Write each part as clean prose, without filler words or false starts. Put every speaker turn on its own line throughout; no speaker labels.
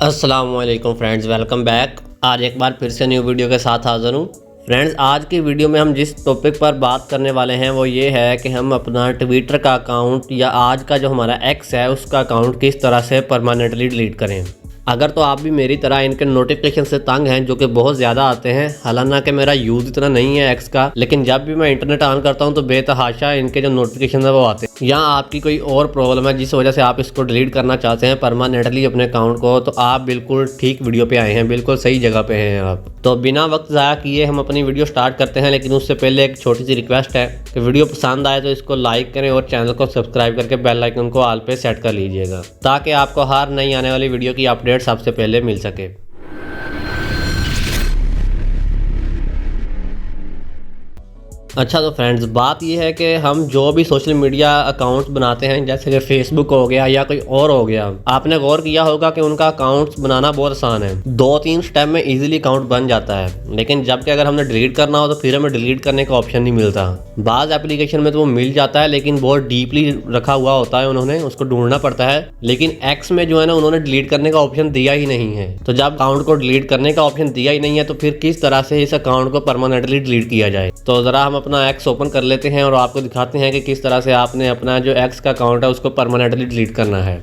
अस्सलामुअलैकुम friends, welcome back. आज एक बार फिर से न्यू वीडियो के साथ हाज़िर हूँ। फ्रेंड्स, आज की वीडियो में हम जिस टॉपिक पर बात करने वाले हैं वो ये है कि हम अपना ट्विटर का अकाउंट या आज का जो हमारा एक्स है उसका अकाउंट किस तरह से परमानेंटली डिलीट करें। अगर तो आप भी मेरी तरह इनके नोटिफिकेशन से तंग हैं जो कि बहुत ज़्यादा आते हैं, हालांकि मेरा यूज़ इतना नहीं है एक्स का, लेकिन जब भी मैं इंटरनेट ऑन करता हूं तो बेतहाशा इनके जो नोटिफिकेशन है वो आते हैं। या आपकी कोई और प्रॉब्लम है जिस वजह से आप इसको डिलीट करना चाहते हैं परमानेंटली अपने अकाउंट को, तो आप बिल्कुल ठीक वीडियो पे आए हैं, बिल्कुल सही जगह पे हैं आप। तो बिना वक्त ज़ाया किए हम अपनी वीडियो स्टार्ट करते हैं, लेकिन उससे पहले एक छोटी सी रिक्वेस्ट है कि वीडियो पसंद आए तो इसको लाइक करें और चैनल को सब्सक्राइब करके बेल आइकन को ऑल पे सेट कर लीजिएगा, ताकि आपको हर नई आने वाली वीडियो की अपडेट सबसे पहले मिल सके। अच्छा, तो फ्रेंड्स बात ये है कि हम जो भी सोशल मीडिया अकाउंट्स बनाते हैं, जैसे कि फेसबुक हो गया या कोई और हो गया, आपने गौर किया होगा कि उनका अकाउंट्स बनाना बहुत आसान है। 2-3 स्टेप में इजीली अकाउंट बन जाता है, लेकिन जबकि अगर हमने डिलीट करना हो तो फिर हमें डिलीट करने का ऑप्शन नहीं मिलता। बाज़ एप्लीकेशन में तो वो मिल जाता है, लेकिन बहुत डीपली रखा हुआ होता है, उन्होंने उसको ढूंढना पड़ता है। लेकिन एक्स में जो है ना, उन्होंने डिलीट करने का ऑप्शन दिया ही नहीं है। तो जब अकाउंट को डिलीट करने का ऑप्शन दिया ही नहीं है तो फिर किस तरह से इस अकाउंट को परमानेंटली डिलीट किया जाए। तो ज़रा हम अपना एक्स ओपन कर लेते हैं और आपको दिखाते हैं कि किस तरह से आपने अपना जो एक्स का अकाउंट है उसको परमानेंटली डिलीट करना है।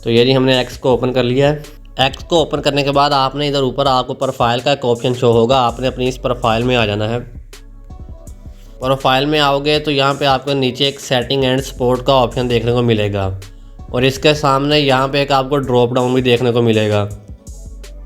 तो ये जी हमने एक्स को ओपन कर लिया है। एक्स को ओपन करने के बाद आपने इधर ऊपर आपको प्रोफाइल का एक ऑप्शन शो होगा, आपने अपनी इस प्रोफाइल में आ जाना है। प्रोफाइल में आओगे तो यहाँ पे आपको नीचे एक सेटिंग एंड सपोर्ट का ऑप्शन देखने को मिलेगा और इसके सामने यहाँ पे एक आपको ड्रॉप डाउन भी देखने को मिलेगा।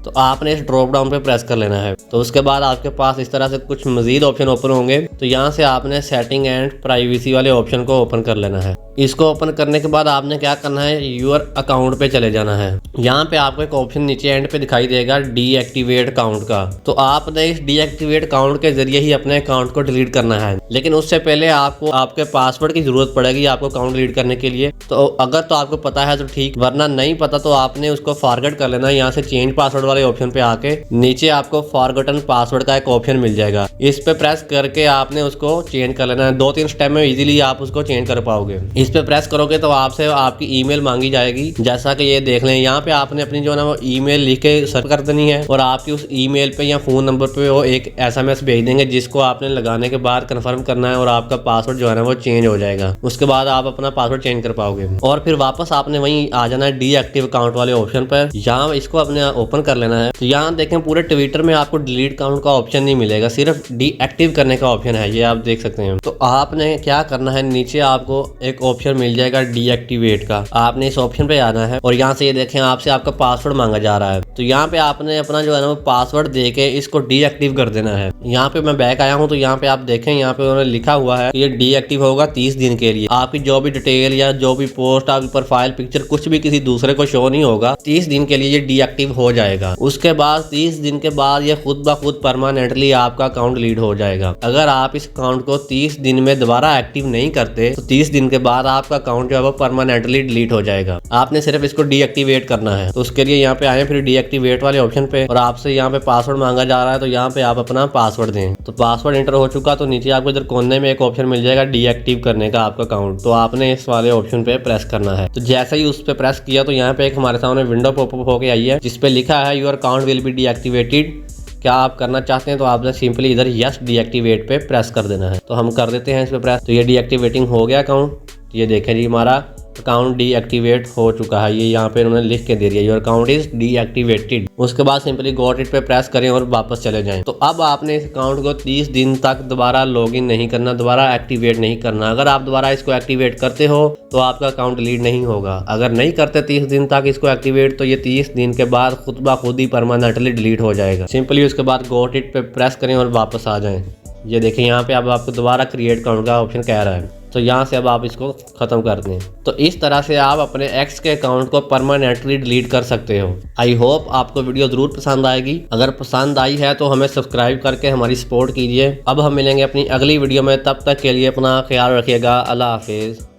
तो आपने इस ड्रॉप डाउन पे प्रेस कर लेना है। तो उसके बाद आपके पास इस तरह से कुछ मजीद ऑप्शन ओपन होंगे। तो यहाँ से आपने सेटिंग एंड प्राइवेसी वाले ऑप्शन को ओपन कर लेना है। इसको ओपन करने के बाद आपने क्या करना है, यूर अकाउंट पे चले जाना है। यहाँ पे आपको एक ऑप्शन नीचे एंड पे दिखाई देगा डीएक्टिवेट अकाउंट का। तो आपने इस डीएक्टिवेट अकाउंट के जरिए ही अपने अकाउंट को डिलीट करना है, लेकिन उससे पहले आपको आपके पासवर्ड की जरूरत पड़ेगी आपको अकाउंट डिलीट करने के लिए। तो अगर तो आपको पता है तो ठीक, वरना नहीं पता तो आपने उसको फॉरगेट कर लेना है। यहाँ से चेंज पासवर्ड वाले ऑप्शन पे आके नीचे आपको फॉरगॉटन पासवर्ड का एक ऑप्शन मिल जाएगा, इस पे प्रेस करके आपने उसको चेंज कर लेना है। 2-3 स्टेप में इजीली आप उसको चेंज कर पाओगे। इस पे प्रेस करोगे तो आपसे आपकी ईमेल मांगी जाएगी, जैसा कि ये देख लें। यहाँ पे आपने अपनी जो है ना वो ईमेल लिख के सर्च कर देनी है और आपकी उस ईमेल पे या फोन नंबर पे वो एक SMS भेज देंगे, जिसको आपने लगाने के बाद कंफर्म करना है और आपका पासवर्ड जो है ना वो चेंज हो जाएगा। उसके बाद आप अपना पासवर्ड चेंज कर पाओगे और फिर वापस आपने वहीं आ जाना है डीएक्टिव अकाउंट वाले ऑप्शन पर। यहाँ इसको अपने ओपन कर लेना है। तो यहाँ देखें पूरे ट्विटर में आपको डिलीट अकाउंट का ऑप्शन नहीं मिलेगा, सिर्फ डीएक्टिव करने का ऑप्शन है, ये आप देख सकते हैं। तो आपने क्या करना है, नीचे आपको एक ऑप्शन मिल जाएगा डीएक्टिवेट का, आपने इस ऑप्शन पे आना है और यहाँ से ये देखें आपसे आपका पासवर्ड मांगा जा रहा है। तो यहाँ पे आपने अपना जो है ना वो पासवर्ड देके इसको डीएक्टिव कर देना है। यहाँ पे मैं बैक आया हूँ तो यहाँ पे आप देखें, यहाँ पे उन्होंने लिखा हुआ है ये डीएक्टिव होगा 30 दिन के लिए। आपकी जो भी डिटेल या जो भी पोस्ट, आपकी प्रोफाइल पिक्चर कुछ भी किसी दूसरे को शो नहीं होगा। 30 दिन के लिए ये डीएक्टिव हो जाएगा। उसके बाद 30 दिन के बाद ये खुद ब खुद परमानेंटली आपका अकाउंट डिलीट हो जाएगा। अगर आप इस अकाउंट को 30 दिन में दोबारा एक्टिव नहीं करते तो 30 दिन के बाद आपका अकाउंट जो है वो परमानेंटली डिलीट हो जाएगा। आपने सिर्फ इसको डीएक्टिवेट करना है। तो उसके लिए यहाँ पे आए फिर डीएक्टिवेट वाले ऑप्शन पे और आपसे यहाँ पे पासवर्ड मांगा जा रहा है। तो यहाँ पे आप अपना पासवर्ड दें। तो पासवर्ड एंटर हो चुका, तो नीचे आपको इधर कोने में एक ऑप्शन मिल जाएगा डीएक्टिव करने का आपका अकाउंट। तो आपने इस वाले ऑप्शन पे प्रेस करना है। तो जैसे ही उस पे प्रेस किया तो यहाँ पे एक हमारे सामने विंडो पॉपअप होके आई है, जिसपे लिखा है your account will be deactivated. क्या आप करना चाहते हैं तो आपने सिंपली इधर यस डीएक्टिवेट पे प्रेस कर देना है। तो हम कर देते हैं इस पे प्रेस। तो ये डीएक्टिवेटिंग हो गया अकाउंट। ये देखें जी हमारा अकाउंट डीएक्टिवेट हो चुका है। ये यहाँ पे उन्होंने लिख के दे दिया योर अकाउंट इज डीएक्टिवेटेड। उसके बाद सिंपली गॉट इट पे प्रेस करें और वापस चले जाएं। तो अब आपने इस अकाउंट को 30 दिन तक दोबारा लॉगिन नहीं करना, दोबारा एक्टिवेट नहीं करना। अगर आप दोबारा इसको एक्टिवेट करते हो तो आपका अकाउंट डिलीट नहीं होगा। अगर नहीं करते 30 दिन तक इसको एक्टिवेट तो ये 30 दिन के बाद खुद ब खुद ही परमानेंटली डिलीट हो जाएगा। सिंपली उसके बाद गॉट इट पे प्रेस करें और वापस आ जाएं। ये देखें यहाँ पे अब आपको दोबारा क्रिएट अकाउंट का ऑप्शन कह रहा है। तो यहाँ से अब आप इसको ख़त्म कर दें। तो इस तरह से आप अपने एक्स के अकाउंट को परमानेंटली डिलीट कर सकते हो। आई होप आपको वीडियो ज़रूर पसंद आएगी। अगर पसंद आई है तो हमें सब्सक्राइब करके हमारी सपोर्ट कीजिए। अब हम मिलेंगे अपनी अगली वीडियो में, तब तक के लिए अपना ख्याल रखिएगा। अल्लाह हाफिज़।